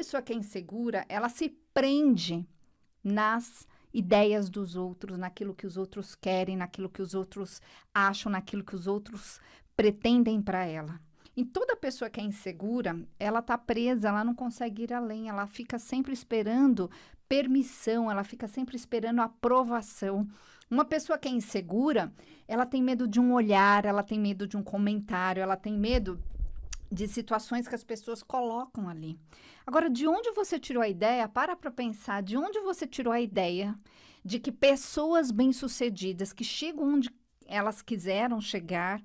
pessoa que é insegura, ela se prende nas ideias dos outros, naquilo que os outros querem, naquilo que os outros acham, naquilo que os outros pretendem para ela. E toda pessoa que é insegura, ela tá presa, ela não consegue ir além, ela fica sempre esperando permissão, ela fica sempre esperando aprovação. Uma pessoa que é insegura, ela tem medo de um olhar, ela tem medo de um comentário, ela tem medo de situações que as pessoas colocam ali. Agora, de onde você tirou a ideia? Para pensar, de onde você tirou a ideia de que pessoas bem-sucedidas, que chegam onde elas quiseram chegar,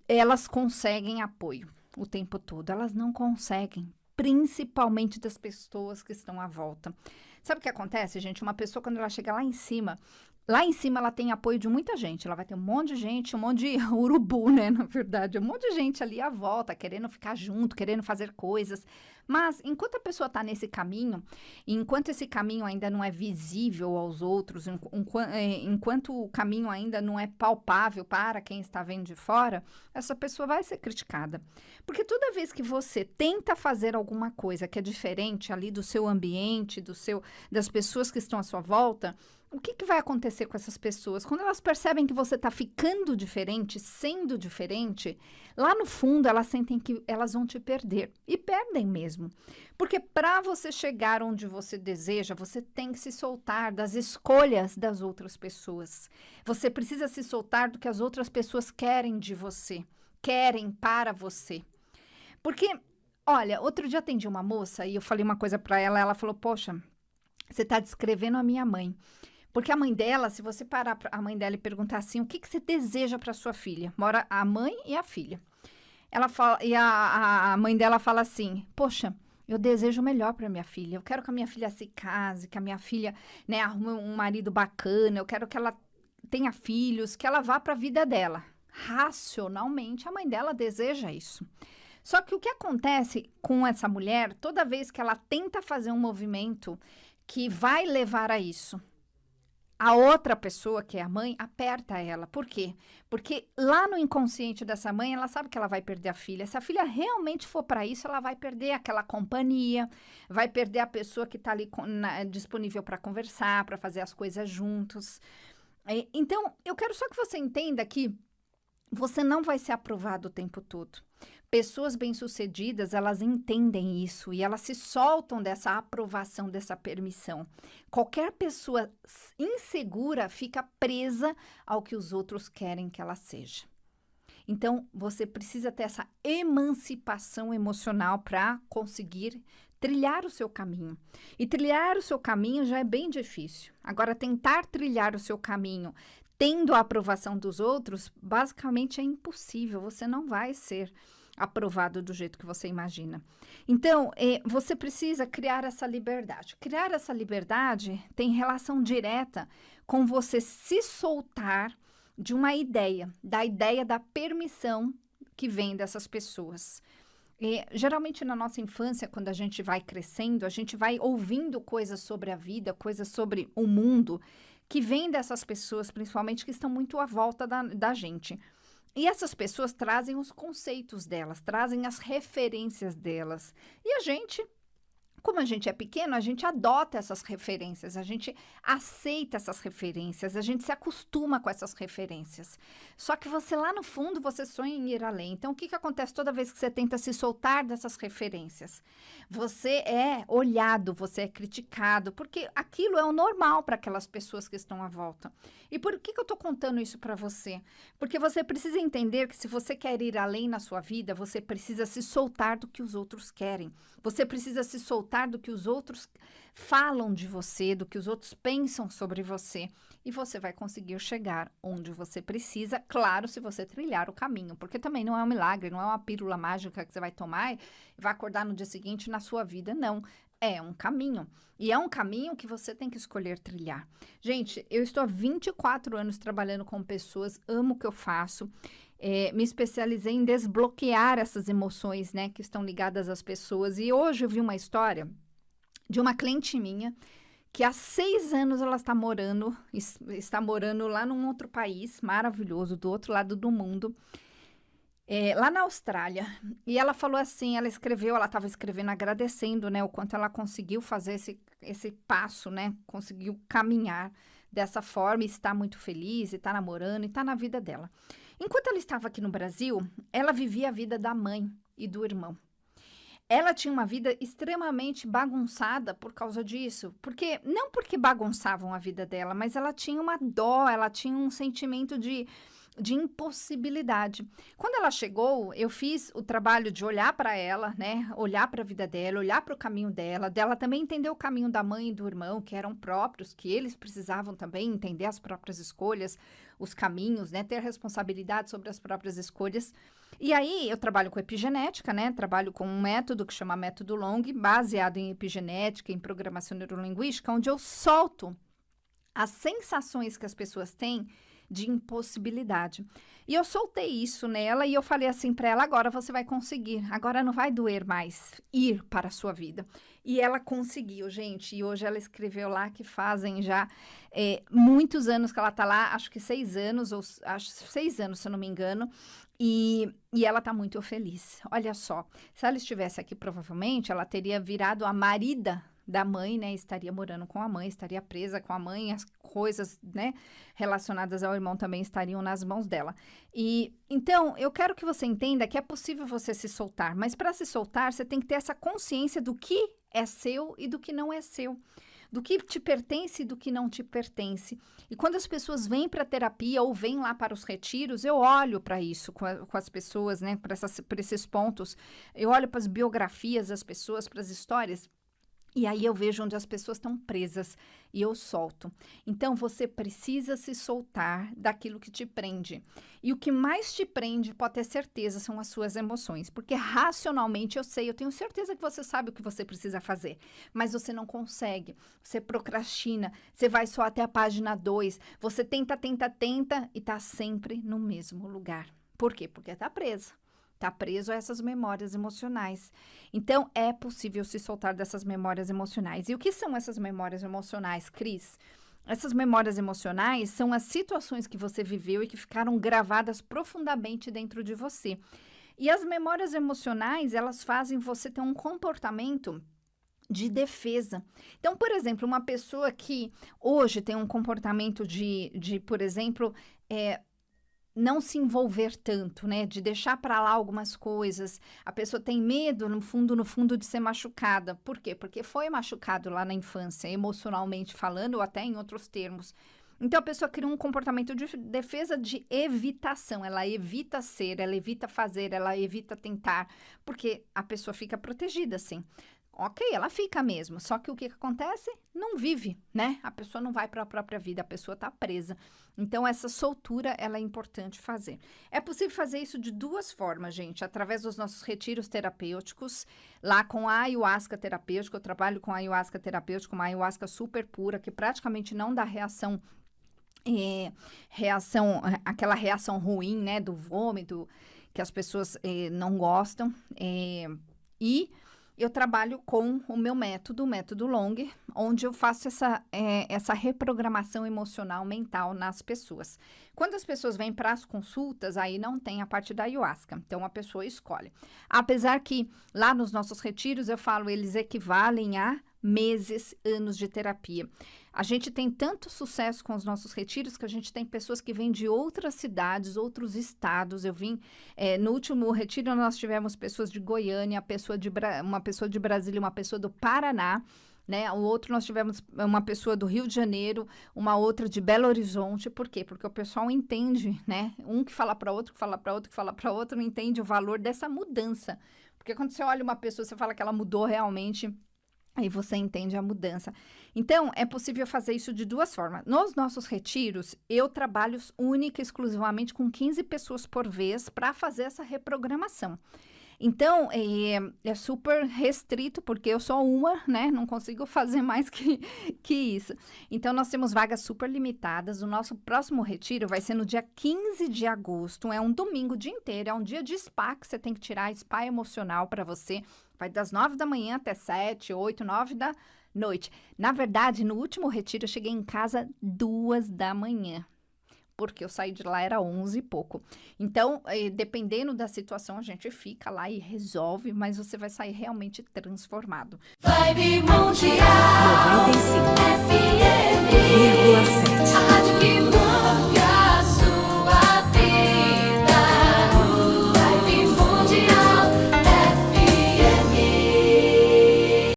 elas conseguem apoio o tempo todo? Elas não conseguem, principalmente das pessoas que estão à volta. Sabe o que acontece, gente? Uma pessoa, quando ela chega lá em cima ela tem apoio de muita gente, ela vai ter um monte de gente, um monte de urubu, né, na verdade, um monte de gente ali à volta, querendo ficar junto, querendo fazer coisas, mas enquanto a pessoa está nesse caminho, e enquanto esse caminho ainda não é visível aos outros, enquanto o caminho ainda não é palpável para quem está vendo de fora, essa pessoa vai ser criticada, porque toda vez que você tenta fazer alguma coisa que é diferente ali do seu ambiente, das pessoas que estão à sua volta, o que vai acontecer com essas pessoas? Quando elas percebem que você está ficando diferente, sendo diferente, lá no fundo elas sentem que elas vão te perder. E perdem mesmo. Porque para você chegar onde você deseja, você tem que se soltar das escolhas das outras pessoas. Você precisa se soltar do que as outras pessoas querem de você, querem para você. Porque, olha, outro dia atendi uma moça e eu falei uma coisa para ela, ela falou, poxa, você está descrevendo a minha mãe. Porque a mãe dela, se você parar a mãe dela e perguntar assim, o que você deseja para sua filha? Mora a mãe e a filha. Ela fala, e a mãe dela fala assim, poxa, eu desejo o melhor para minha filha. Eu quero que a minha filha se case, que a minha filha, né, arrume um marido bacana. Eu quero que ela tenha filhos, que ela vá para a vida dela. Racionalmente, a mãe dela deseja isso. Só que o que acontece com essa mulher, toda vez que ela tenta fazer um movimento que vai levar a isso, a outra pessoa, que é a mãe, aperta ela. Por quê? Porque lá no inconsciente dessa mãe, ela sabe que ela vai perder a filha. Se a filha realmente for para isso, ela vai perder aquela companhia, vai perder a pessoa que está ali disponível para conversar, para fazer as coisas juntos. Então, eu quero só que você entenda que você não vai ser aprovado o tempo todo. Pessoas bem-sucedidas, elas entendem isso e elas se soltam dessa aprovação, dessa permissão. Qualquer pessoa insegura fica presa ao que os outros querem que ela seja. Então, você precisa ter essa emancipação emocional para conseguir trilhar o seu caminho. E trilhar o seu caminho já é bem difícil. Agora, tentar trilhar o seu caminho tendo a aprovação dos outros, basicamente é impossível. Você não vai ser aprovado do jeito que você imagina. Então, você precisa criar essa liberdade. Criar essa liberdade tem relação direta com você se soltar de uma ideia, da ideia da permissão que vem dessas pessoas. Geralmente na nossa infância, quando a gente vai crescendo, a gente vai ouvindo coisas sobre a vida, coisas sobre o mundo, que vem dessas pessoas, principalmente, que estão muito à volta da gente. E essas pessoas trazem os conceitos delas, trazem as referências delas. E a gente, como a gente é pequeno, a gente adota essas referências, a gente aceita essas referências, a gente se acostuma com essas referências. Só que você lá no fundo, você sonha em ir além. Então, o que acontece toda vez que você tenta se soltar dessas referências? Você é olhado, você é criticado, porque aquilo é o normal para aquelas pessoas que estão à volta. E por que eu estou contando isso para você? Porque você precisa entender que se você quer ir além na sua vida, você precisa se soltar do que os outros querem. Você precisa se soltar do que os outros falam de você, do que os outros pensam sobre você, e você vai conseguir chegar onde você precisa, claro, se você trilhar o caminho, porque também não é um milagre, não é uma pílula mágica que você vai tomar e vai acordar no dia seguinte na sua vida, não. É um caminho, e é um caminho que você tem que escolher trilhar. Gente, eu estou há 24 anos trabalhando com pessoas, amo o que eu faço, me especializei em desbloquear essas emoções, né, que estão ligadas às pessoas, e hoje eu vi uma história de uma cliente minha, que há 6 anos ela está morando lá num outro país maravilhoso, do outro lado do mundo, lá na Austrália. E ela falou assim, ela escreveu, ela estava escrevendo agradecendo, né, o quanto ela conseguiu fazer esse passo, né, conseguiu caminhar dessa forma e está muito feliz, e está namorando, e está na vida dela. Enquanto ela estava aqui no Brasil, ela vivia a vida da mãe e do irmão. Ela tinha uma vida extremamente bagunçada por causa disso, porque não porque bagunçavam a vida dela, mas ela tinha uma dó, ela tinha um sentimento de impossibilidade. Quando ela chegou, eu fiz o trabalho de olhar para ela, né? Olhar para a vida dela, olhar para o caminho dela, dela também entender o caminho da mãe e do irmão, que eram próprios, que eles precisavam também entender as próprias escolhas, os caminhos, né? Ter responsabilidade sobre as próprias escolhas. E aí, eu trabalho com epigenética, né? Trabalho com um método que chama método Long, baseado em epigenética, em programação neurolinguística, onde eu solto as sensações que as pessoas têm de impossibilidade. E eu soltei isso nela e eu falei assim para ela: agora você vai conseguir, agora não vai doer mais ir para a sua vida. E ela conseguiu, gente. E hoje ela escreveu lá que fazem já muitos anos que ela tá lá, acho que 6 anos, ou acho 6 anos, se eu não me engano. E ela tá muito feliz. Olha só, se ela estivesse aqui, provavelmente ela teria virado a marida da mãe, né? Estaria morando com a mãe, estaria presa com a mãe, as coisas, né, relacionadas ao irmão também estariam nas mãos dela. E então, eu quero que você entenda que é possível você se soltar, mas para se soltar, você tem que ter essa consciência do que é seu e do que não é seu. Do que te pertence e do que não te pertence. E quando as pessoas vêm para a terapia ou vêm lá para os retiros, eu olho para isso com as pessoas, né, para esses pontos. Eu olho para as biografias das pessoas, para as histórias. E aí eu vejo onde as pessoas estão presas e eu solto. Então você precisa se soltar daquilo que te prende. E o que mais te prende, pode ter certeza, são as suas emoções. Porque racionalmente eu sei, eu tenho certeza que você sabe o que você precisa fazer. Mas você não consegue. Você procrastina, você vai só até a página 2. Você tenta e tá sempre no mesmo lugar. Por quê? Porque tá presa. Está preso a essas memórias emocionais. Então, é possível se soltar dessas memórias emocionais. E o que são essas memórias emocionais, Cris? Essas memórias emocionais são as situações que você viveu e que ficaram gravadas profundamente dentro de você. E as memórias emocionais, elas fazem você ter um comportamento de defesa. Então, por exemplo, uma pessoa que hoje tem um comportamento por exemplo, não se envolver tanto, né? De deixar para lá algumas coisas. A pessoa tem medo, no fundo, de ser machucada. Por quê? Porque foi machucado lá na infância, emocionalmente falando, ou até em outros termos. Então, a pessoa cria um comportamento de defesa de evitação. Ela evita ser, ela evita fazer, ela evita tentar, porque a pessoa fica protegida, assim. Ok, ela fica mesmo, só que o que acontece? Não vive, né? A pessoa não vai para a própria vida, a pessoa está presa. Então, essa soltura, ela é importante fazer. É possível fazer isso de duas formas, gente, através dos nossos retiros terapêuticos, lá com a ayahuasca terapêutica. Eu trabalho com a ayahuasca terapêutica, uma ayahuasca super pura, que praticamente não dá aquela reação ruim, né, do vômito, que as pessoas não gostam. E eu trabalho com o meu método, o método Long, onde eu faço essa reprogramação emocional mental nas pessoas. Quando as pessoas vêm para as consultas, aí não tem a parte da ayahuasca, então a pessoa escolhe. Apesar que lá nos nossos retiros, eu falo, eles equivalem a meses, anos de terapia. A gente tem tanto sucesso com os nossos retiros que a gente tem pessoas que vêm de outras cidades, outros estados. Eu vim, no último retiro nós tivemos pessoas de Goiânia, uma pessoa de Brasília, uma pessoa do Paraná, né? O outro nós tivemos uma pessoa do Rio de Janeiro, uma outra de Belo Horizonte. Por quê? Porque o pessoal entende, né? Um que fala para outro, que fala para outro, que fala para outro, não entende o valor dessa mudança. Porque quando você olha uma pessoa, você fala que ela mudou realmente. Aí você entende a mudança. Então, é possível fazer isso de duas formas. Nos nossos retiros, eu trabalho única e exclusivamente com 15 pessoas por vez para fazer essa reprogramação. Então, é super restrito, porque eu sou uma, né? Não consigo fazer mais que isso. Então, nós temos vagas super limitadas. O nosso próximo retiro vai ser no dia 15 de agosto. É um domingo o dia inteiro. É um dia de spa que você tem que tirar spa emocional para você. Vai das 9 da manhã até 7, 8, 9 da noite. Na verdade, no último retiro, eu cheguei em casa 2 da manhã. porque eu saí de lá era 11 e pouco. Então, dependendo da situação, a gente fica lá e resolve, mas você vai sair realmente transformado. Vibe Mundial 95 FM